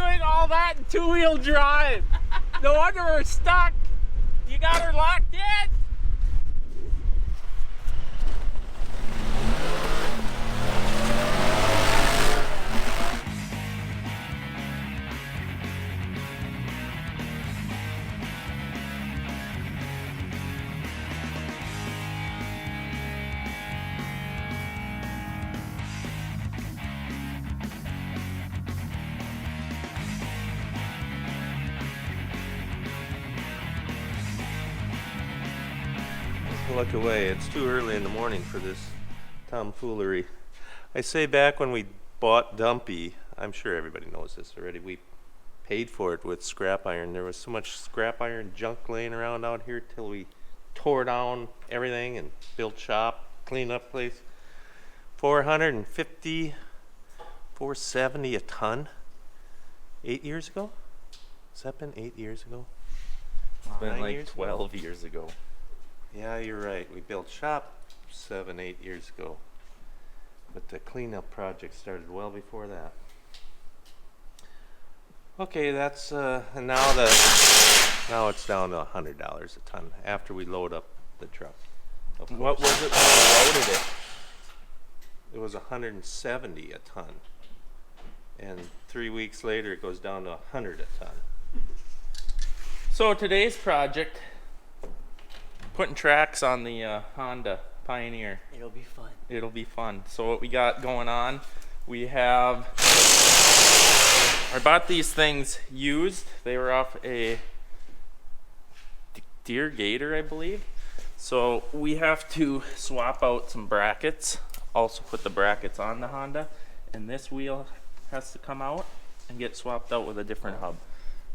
doing all that in two-wheel drive. No wonder we're stuck. You got her locked in? Look away, it's too early in the morning for this tomfoolery. I say back when we bought Dumpy, I'm sure everybody knows this already, we paid for it with scrap iron. There was so much scrap iron junk laying around out here till we tore down everything and built shop, cleaned up place. $450, $470 a ton 8 years ago? Has that been 8 years ago? It's been 9 like years 12 years ago. Yeah, you're right. We built shop 7, 8 years ago. But the cleanup project started well before that. Okay, that's and now it's down to $100 a ton after we load up the truck. What was it when you loaded it? It was 170 a ton. And 3 weeks later it goes down to 100 a ton. So today's project, putting tracks on the Honda Pioneer. It'll be fun. It'll be fun. So what we got going on, we have, I bought these things used. They were off a Deer Gator, I believe. So we have to swap out some brackets, also put the brackets on the Honda, and this wheel has to come out and get swapped out with a different hub.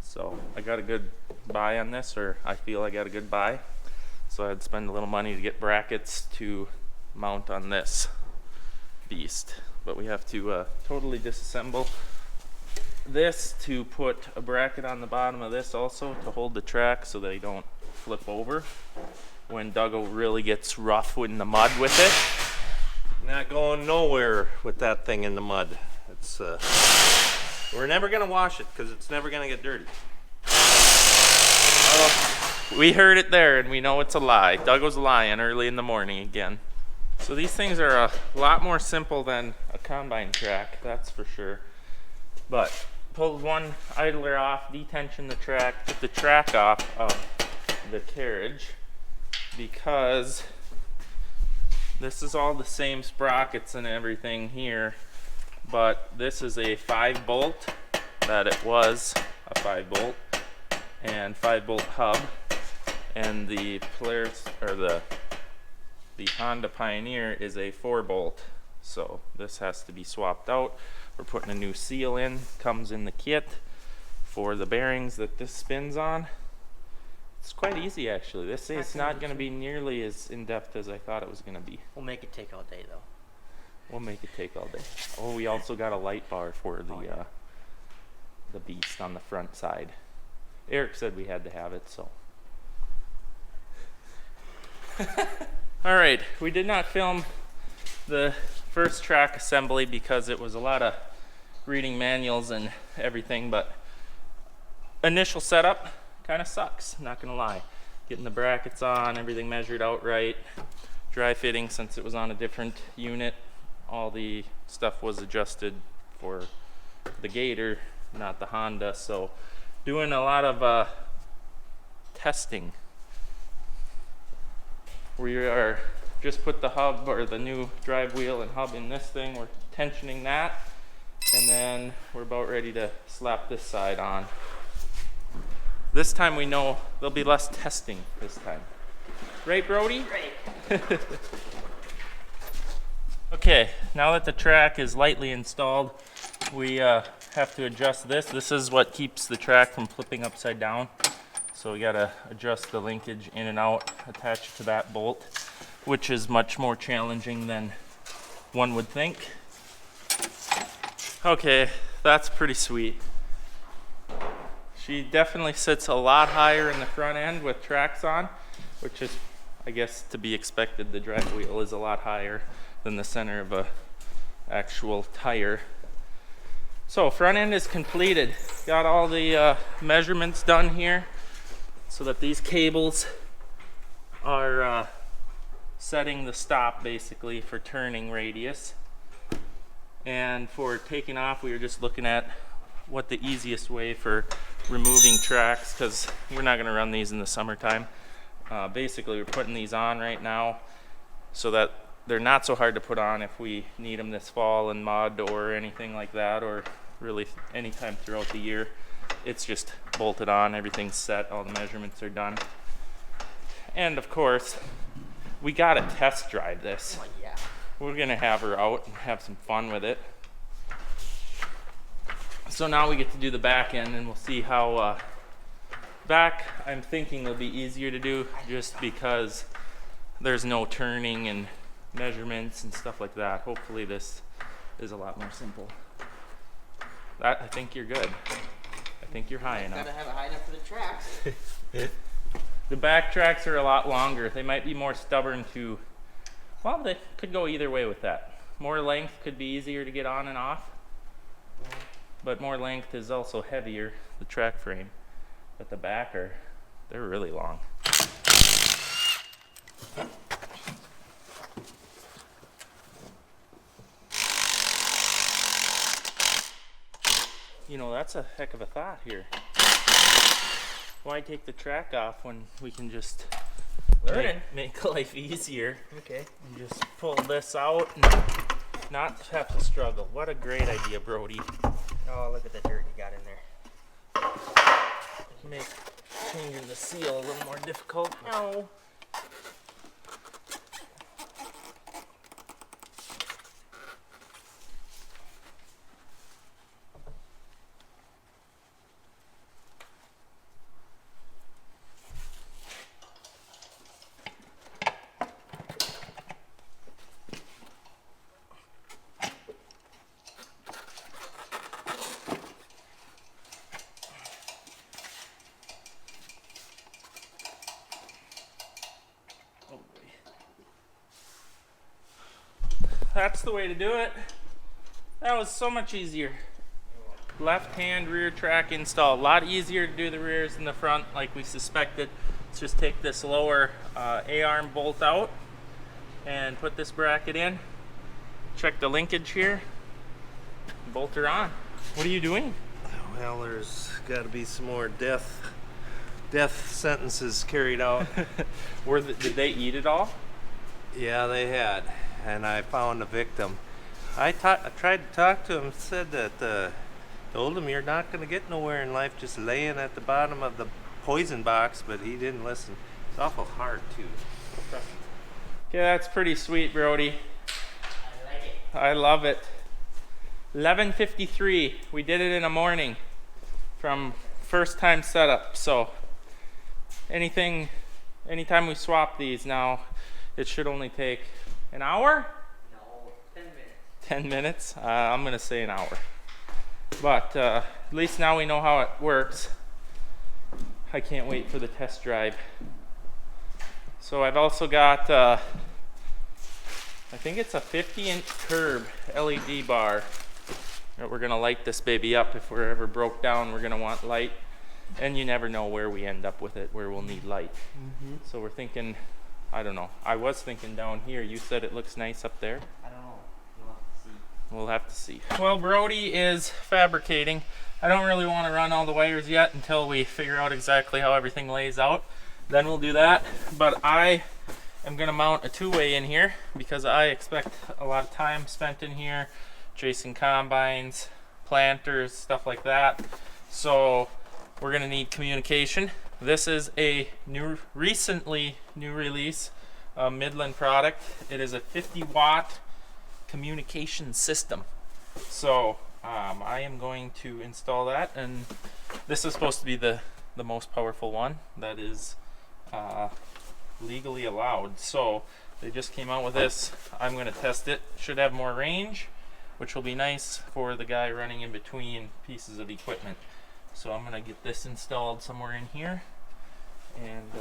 So I got a good buy on this, or I feel I got a good buy. So I had to spend a little money to get brackets to mount on this beast. But we have to totally disassemble this to put a bracket on the bottom of this also to hold the track so they don't flip over when Duggo really gets rough in the mud with it. Not going nowhere with that thing in the mud. It's we're never gonna wash it because it's never gonna get dirty. We heard it there and we know it's a lie. Duggo's lying early in the morning again. So these things are a lot more simple than a combine track, that's for sure. But pulled one idler off, detension the track, took the track off of the carriage because this is all the same sprockets and everything here, but this is a 5-bolt, that it was a 5-bolt, and 5-bolt hub, and the Polaris, or the Honda Pioneer is a 4-bolt, so this has to be swapped out. We're putting a new seal in, comes in the kit for the bearings that this spins on. It's quite easy actually. This is not going to be nearly as in-depth as I thought it was going to be. We'll make it take all day though. We'll make it take all day. Oh, we also got a light bar for the beast on the front side. Eric said we had to have it, so. All right, we did not film the first track assembly because it was a lot of reading manuals and everything, but initial setup kind of sucks, not gonna lie. Getting the brackets on, everything measured out right, dry fitting since it was on a different unit. All the stuff was adjusted for the Gator, not the Honda, so doing a lot of testing. We are just put the hub or the new drive wheel and hub in this thing. We're tensioning that, and then we're about ready to slap this side on. This time we know there'll be less testing this time. Right, Brody? Great. Okay, now that the track is lightly installed, we have to adjust this. This is what keeps the track from flipping upside down. So we gotta adjust the linkage in and out, attach it to that bolt, which is much more challenging than one would think. Okay, that's pretty sweet. She definitely sits a lot higher in the front end with tracks on, which is, I guess, to be expected. The drive wheel is a lot higher than the center of a actual tire. So front end is completed. Got all the measurements done here so that these cables are setting the stop basically for turning radius. And for taking off, we were just looking at what the easiest way for removing tracks, because we're not going to run these in the summertime. Basically, we're putting these on right now so that they're not so hard to put on if we need them this fall in mud or anything like that, or really anytime throughout the year. It's just bolted on, everything's set, all the measurements are done. And of course, we got to test drive this. Oh, yeah. We're gonna have her out and have some fun with it. So now we get to do the back end, and we'll see how back I'm thinking will be easier to do just because there's no turning and measurements and stuff like that. Hopefully this is a lot more simple. I think you're good. I think you're high enough. Gotta have it high enough for the tracks. The back tracks are a lot longer. They might be more stubborn to, well, they could go either way with that. More length could be easier to get on and off, but more length is also heavier, the track frame. But the back they're really long. You know, that's a heck of a thought here. Why take the track off when we can just make life easier? Okay. And just pull this out and not have to struggle. What a great idea, Brody. Oh, look at the dirt you got in there. Make changing the seal a little more difficult. No. That's the way to do it. That was so much easier. Left hand rear track install. A lot easier to do the rears than the front like we suspected. Let's just take this lower A-arm bolt out and put this bracket in. Check the linkage here. Bolt her on. What are you doing? Well, there's got to be some more death sentences carried out. Did they eat it all? Yeah, they had, and I found a victim. I tried to talk to him, said that told him you're not going to get nowhere in life just laying at the bottom of the poison box, but he didn't listen. It's awful hard too. Okay, that's pretty sweet, Brody. I like it. I love it. 11:53. We did it in a morning from first time setup. So anytime we swap these now, it should only take an hour? No, 10 minutes. 10 minutes? I'm gonna say an hour. But at least now we know how it works. I can't wait for the test drive. So I've also got, I think it's a 50-inch curb LED bar that we're gonna light this baby up. If we're ever broke down, we're gonna want light. And you never know where we end up with it, where we'll need light. So we're thinking, I don't know. I was thinking down here. You said it looks nice up there. I don't know. You'll have to see. We'll have to see. Well, Brody is fabricating. I don't really want to run all the wires yet until we figure out exactly how everything lays out. Then we'll do that. But I am going to mount a two-way in here because I expect a lot of time spent in here chasing combines, planters, stuff like that. So we're going to need communication. This is a recently new release Midland product. It is a 50-watt communication system. So I am going to install that, and this is supposed to be the most powerful one that is legally allowed. So they just came out with this. I'm going to test it. Should have more range, which will be nice for the guy running in between pieces of equipment. So I'm going to get this installed somewhere in here, and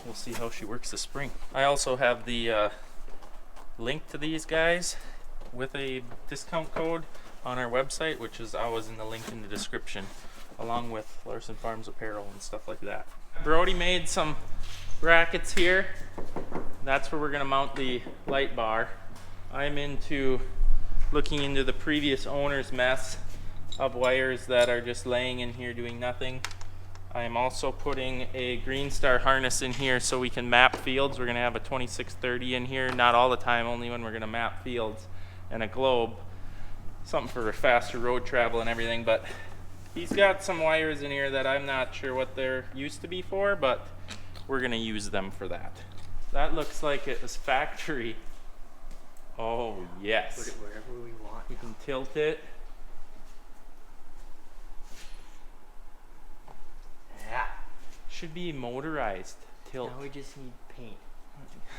we'll see how she works this spring. I also have the link to these guys with a discount code on our website, which is always in the link in the description, along with Larson Farms apparel and stuff like that. Brody made some brackets here. That's where we're gonna mount the light bar. I'm looking into the previous owner's mess of wires that are just laying in here doing nothing. I am also putting a Green Star harness in here so we can map fields. We're gonna have a 2630 in here, not all the time, only when we're gonna map fields, and a globe, something for faster road travel and everything. But he's got some wires in here that I'm not sure what they're used to be for, but we're gonna use them for that. That looks like it was factory. Oh yes. Put it wherever we want. We can tilt it. Yeah. Should be motorized tilt. Now we just need paint.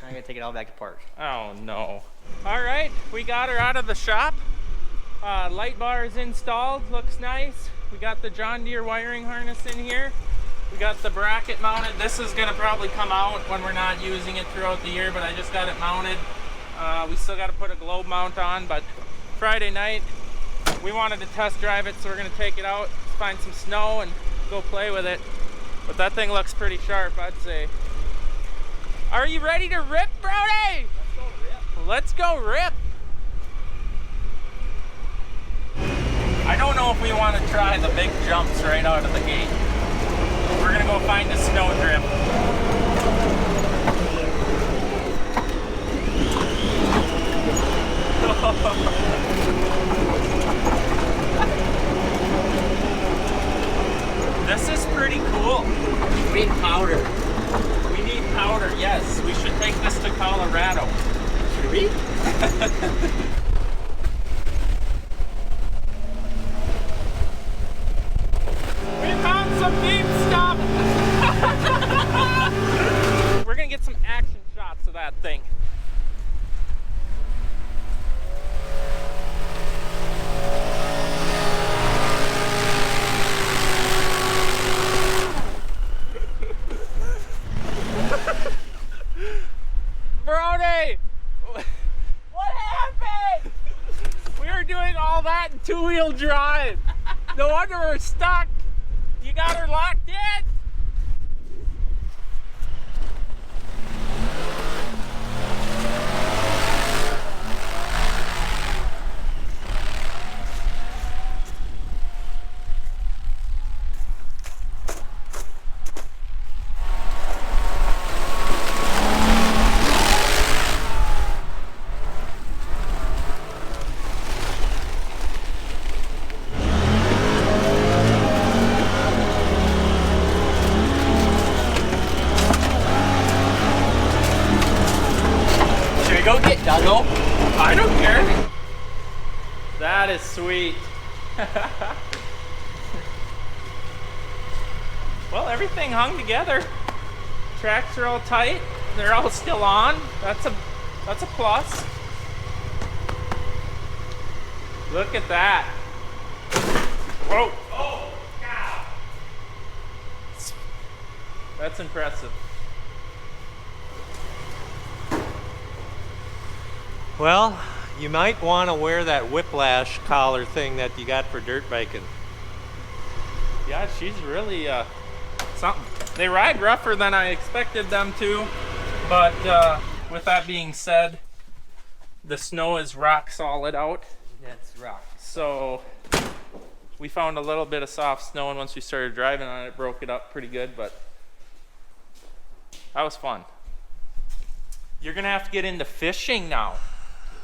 I'm gonna take it all back apart. Oh no. All right, we got her out of the shop. Light bar is installed, looks nice. We got the John Deere wiring harness in here. We got the bracket mounted. This is gonna probably come out when we're not using it throughout the year, but I just got it mounted. We still gotta put a globe mount on, but Friday night, we wanted to test drive it, so we're gonna take it out, find some snow and go play with it. But that thing looks pretty sharp, I'd say. Are you ready to rip, Brody? Let's go rip. Let's go rip. I don't know if we want to try the big jumps right out of the gate. We're gonna go find a snow drift. This is pretty cool. We need powder. We need powder, yes. We should take this to Colorado. Should we? We found some deep stuff. We're gonna get some action shots of that thing. Brody! What happened? We were doing all that in two-wheel drive. No wonder we're stuck. You got her locked in? Go get Duggo. I don't care. That is sweet. Well, everything hung together. Tracks are all tight. They're all still on. That's a plus. Look at that. Whoa. Oh, cow. That's impressive. Well, you might want to wear that whiplash collar thing that you got for dirt biking. Yeah, she's really something. They ride rougher than I expected them to, but with that being said, the snow is rock solid out. That's rock. So we found a little bit of soft snow, and once we started driving on it, it broke it up pretty good, but that was fun. You're gonna have to get into fishing now.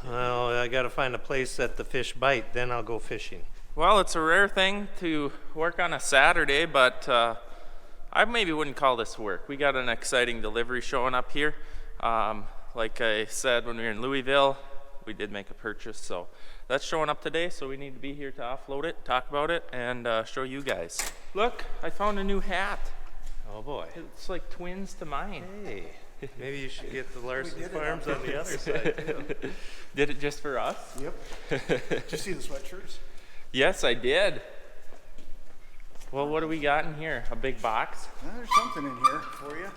Well, I got to find a place that the fish bite, then I'll go fishing. Well, it's a rare thing to work on a Saturday, but I maybe wouldn't call this work. We got an exciting delivery showing up here. Like I said, when we were in Louisville, we did make a purchase, so that's showing up today, so we need to be here to offload it, talk about it, and show you guys. Look, I found a new hat. Oh boy. It's like twins to mine. Hey, maybe you should get the Larson Farms on the other side too. Did it just for us? Yep. Did you see the sweatshirts? Yes, I did. Well, what do we got in here? A big box? There's something in here for you.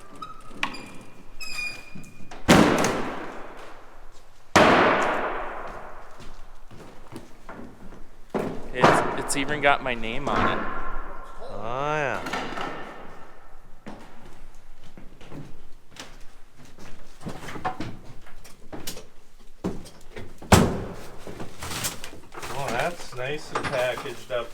It's even got my name on it. Oh yeah. Oh, that's nice and packaged up.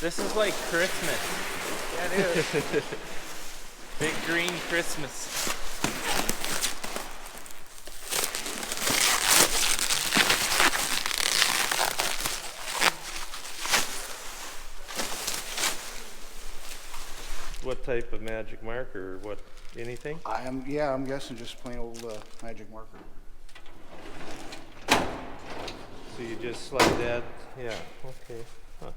This is like Christmas. That is. Big green Christmas. What type of magic marker or what? Anything? I'm guessing just plain old magic marker. So you just slide that? Yeah, okay. Huh.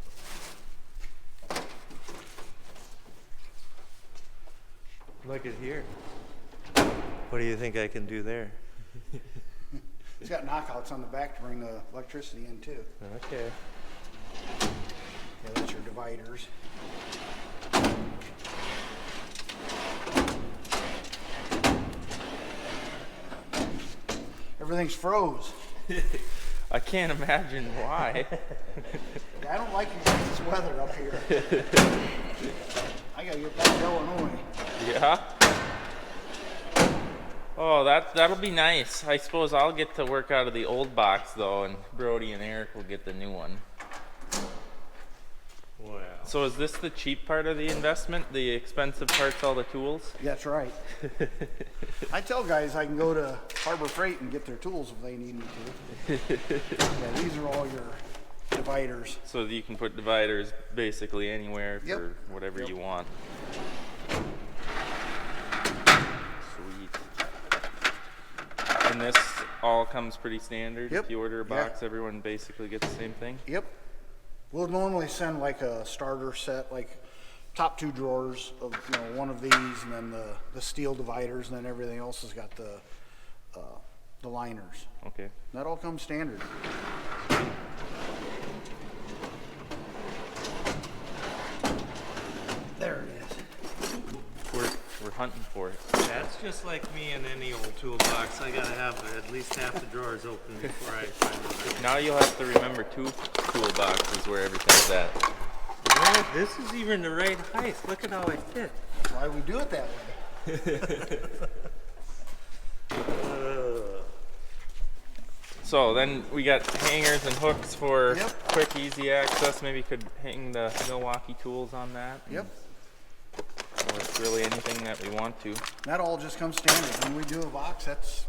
Look at here. What do you think I can do there? It's got knockouts on the back to bring the electricity in too. Okay. Yeah, that's your dividers. Everything's froze. I can't imagine why. Yeah, I don't like this weather up here. I gotta get back to Illinois. Yeah. Oh, that'll be nice. I suppose I'll get to work out of the old box though, and Brody and Eric will get the new one. Wow. So is this the cheap part of the investment? The expensive part's all the tools? That's right. I tell guys I can go to Harbor Freight and get their tools if they need me to. Yeah, these are all your dividers. So that you can put dividers basically anywhere Yep. for whatever you want. Sweet. And this all comes pretty standard? Yep. If you order a Yeah. box, everyone basically gets the same thing? Yep. We'll normally send like a starter set, like top two drawers of one of these, and then the steel dividers, and then everything else has got the liners. Okay. That all comes standard. There it is. We're hunting for it. That's just like me in any old toolbox. I gotta have at least half the drawers open before I find it. Now you'll have to remember two toolboxes where everything's at. Well, this is even the right height. Look at how I fit. That's why we do it that way. So then we got hangers and hooks for Yep. quick, easy access. Maybe you could hang the Milwaukee tools on that. Yep. Or really anything that we want to. That all just comes standard. When we do a box,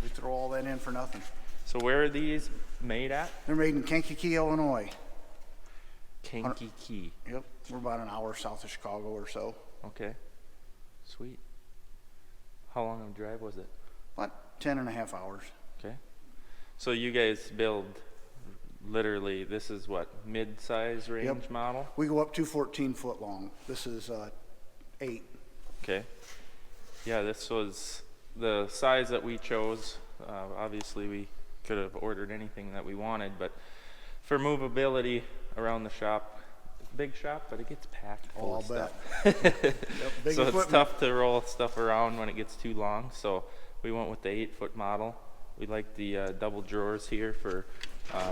we throw all that in for nothing. So where are these made at? They're made in Kankakee, Illinois. Kankakee. Yep. We're about an hour south of Chicago or so. Okay. Sweet. How long of a drive was it? About 10.5 hours. Okay. So you guys build literally, this is what, mid-size range Yep. model? We go up to 14 foot long. This is 8. Okay. Yeah, this was the size that we chose. Obviously, we could have ordered anything that we wanted, but for movability around the shop, big shop, but it gets packed full I'll of bet. stuff. Big So it's equipment. tough to roll stuff around when it gets too long. So we went with the 8-foot model. We like the double drawers here for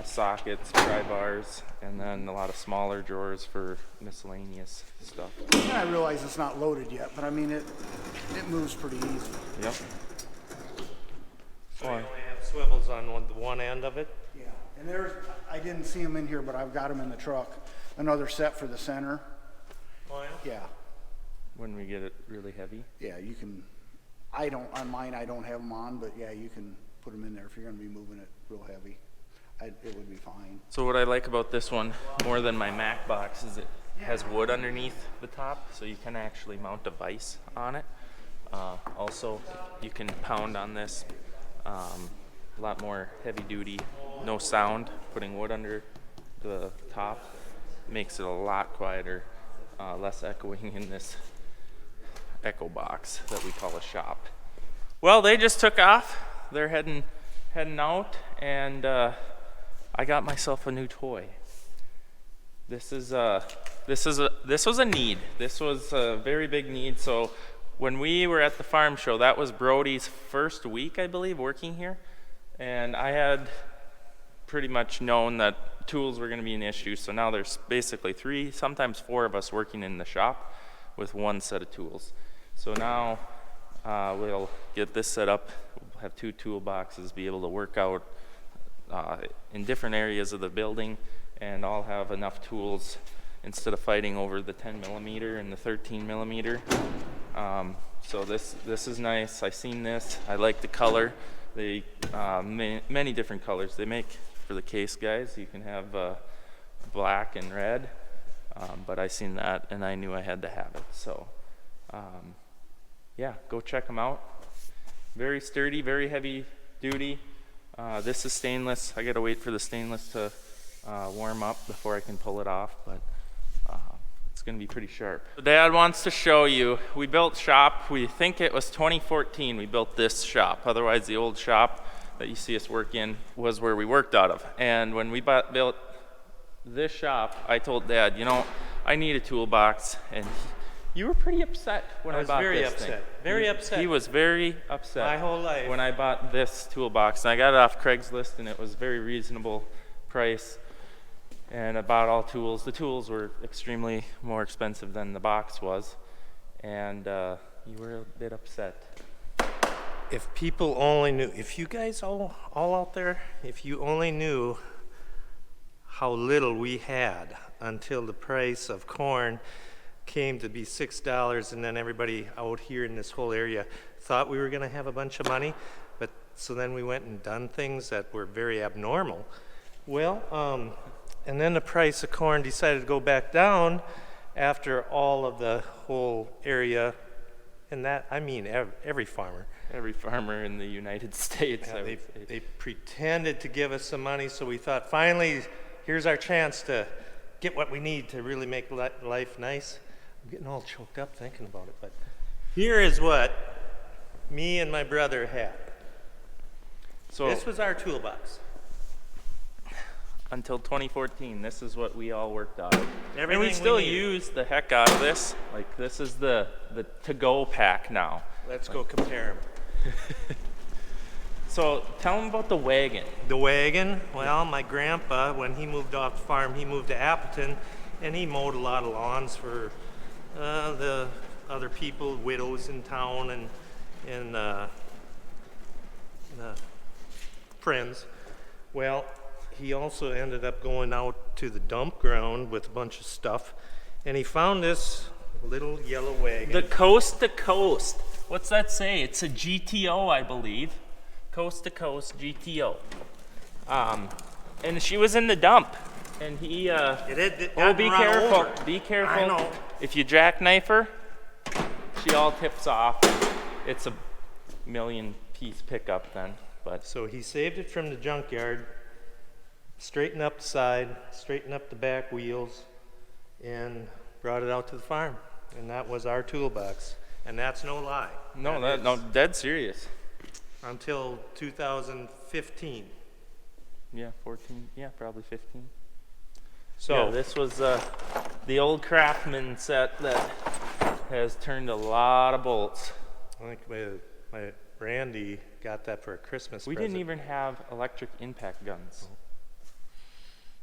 sockets, pry bars, and then a lot of smaller drawers for miscellaneous stuff. And I realize it's not loaded yet, but I mean, it moves pretty easy. Yep. So you only have swivels on one end of it? Yeah. And I didn't see them in here, but I've got them in the truck. Another set for the center. Oh, yeah? Yeah. When we get it really heavy. Yeah, you can, on mine, I don't have them on, but yeah, you can put them in there if you're gonna be moving it real heavy. It would be fine. So what I like about this one more than my Mac box is it has wood underneath the top, so you can actually mount a vise on it. Also, you can pound on this. A lot more heavy duty, no sound. Putting wood under the top makes it a lot quieter, less echoing in this echo box that we call a shop. Well, they just took off. They're heading out, and I got myself a new toy. This was a need. This was a very big need. So when we were at the farm show, that was Brody's first week, I believe, working here. And I had pretty much known that tools were going to be an issue. So now there's basically 3, sometimes 4 of us working in the shop with one set of tools. So now we'll get this set up. We'll have 2 toolboxes, be able to work out in different areas of the building, and I'll have enough tools instead of fighting over the 10 millimeter and the 13 millimeter. So this is nice. I seen this. I like the color. They many different colors they make for the case guys. You can have black and red, but I seen that and I knew I had to have it. So yeah, go check them out. Very sturdy, very heavy duty. This is stainless. I gotta wait for the stainless to warm up before I can pull it off, but it's gonna be pretty sharp. Dad wants to show you, we built shop, we think it was 2014 we built this shop. Otherwise the old shop that you see us work in was where we worked out of. And when we built this shop, I told Dad, you know, I need a toolbox. And you were pretty upset when I bought this thing. Very upset. He was very upset. My whole life. When I bought this toolbox. And I got it off Craigslist and it was very reasonable price. And I bought all tools. The tools were extremely more expensive than the box was. And you were a bit upset. If people only knew, if you guys all out there, if you only knew how little we had until the price of corn came to be $6, and then everybody out here in this whole area thought we were going to have a bunch of money, but so then we went and done things that were very abnormal. Well, and then the price of corn decided to go back down after all of the whole area, and that, I mean, every farmer. Every farmer in the United States, Yeah, I would say. they pretended to give us some money, so we thought, finally, here's our chance to get what we need to really make life nice. I'm getting all choked up thinking about it, but here is what me and my brother had. So This was our toolbox. until 2014, this is what we all worked on. And Everything we still needed. use the heck out of this. Like, this is the to-go pack now. Let's go compare them. So tell them about the wagon. The wagon, well, my grandpa, when he moved off the farm, he moved to Appleton, and he mowed a lot of lawns for the other people, widows in town, and friends. Well, he also ended up going out to the dump ground with a bunch of stuff, and he found this little yellow wagon. The Coast to Coast. What's that say? It's a GTO, I believe. Coast to Coast GTO. And she was in the dump. And he, It oh, be got run careful. over. Be careful. I know. If you jackknife her, she all tips off. It's a million-piece pickup then. But So he saved it from the junkyard, straightened up the side, straightened up the back wheels, and brought it out to the farm. And that was our toolbox. And that's no lie. no, That no, is dead serious. Until 2015. Yeah, 14. Yeah, probably 15. So Yeah, this was the old Craftsman set that has turned a lot of bolts. I think my Randy got that for a Christmas We present. didn't even have electric impact guns.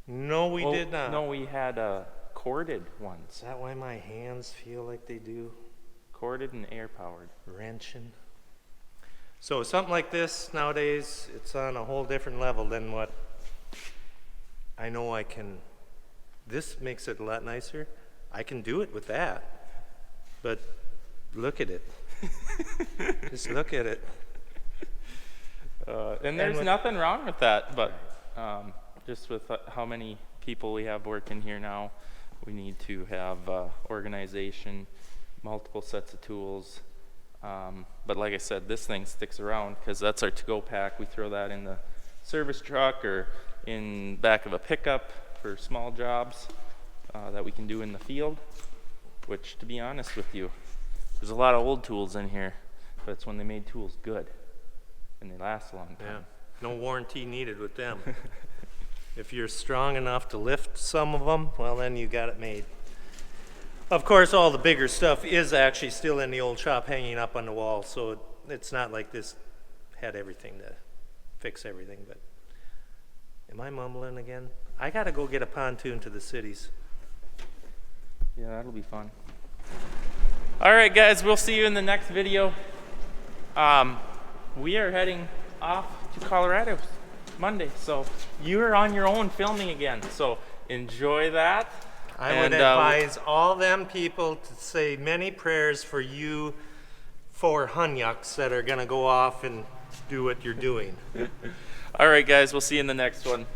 No, we Oh, did not. No, we had corded Is ones. that why my hands feel like they do? Corded and air powered. Wrenching. So something like this nowadays, it's on a whole different level than what I know I can. This makes it a lot nicer. I can do it with that. But look at it. Just look at it. And there's with- nothing wrong with that, but just with how many people we have working here now, we need to have organization, multiple sets of tools. But like I said, this thing sticks around because that's our to-go pack. We throw that in the service truck or in back of a pickup for small jobs that we can do in the field, which, to be honest with you, there's a lot of old tools in here, but it's when they made tools good and they last a long time. Yeah. No warranty needed with them. If you're strong enough to lift some of them, well, then you got it made. Of course, all the bigger stuff is actually still in the old shop hanging up on the wall, so it's not like this had everything to fix everything, but am I mumbling again? I gotta go get a pontoon to the cities. Yeah, that'll be fun. All right, guys, we'll see you in the next video. We are heading off to Colorado Monday, so you're on your own filming again, so enjoy that. I would advise all them people to say many prayers for you 4 hunyucks that are gonna go off and do what you're doing. All right, guys, we'll see you in the next one.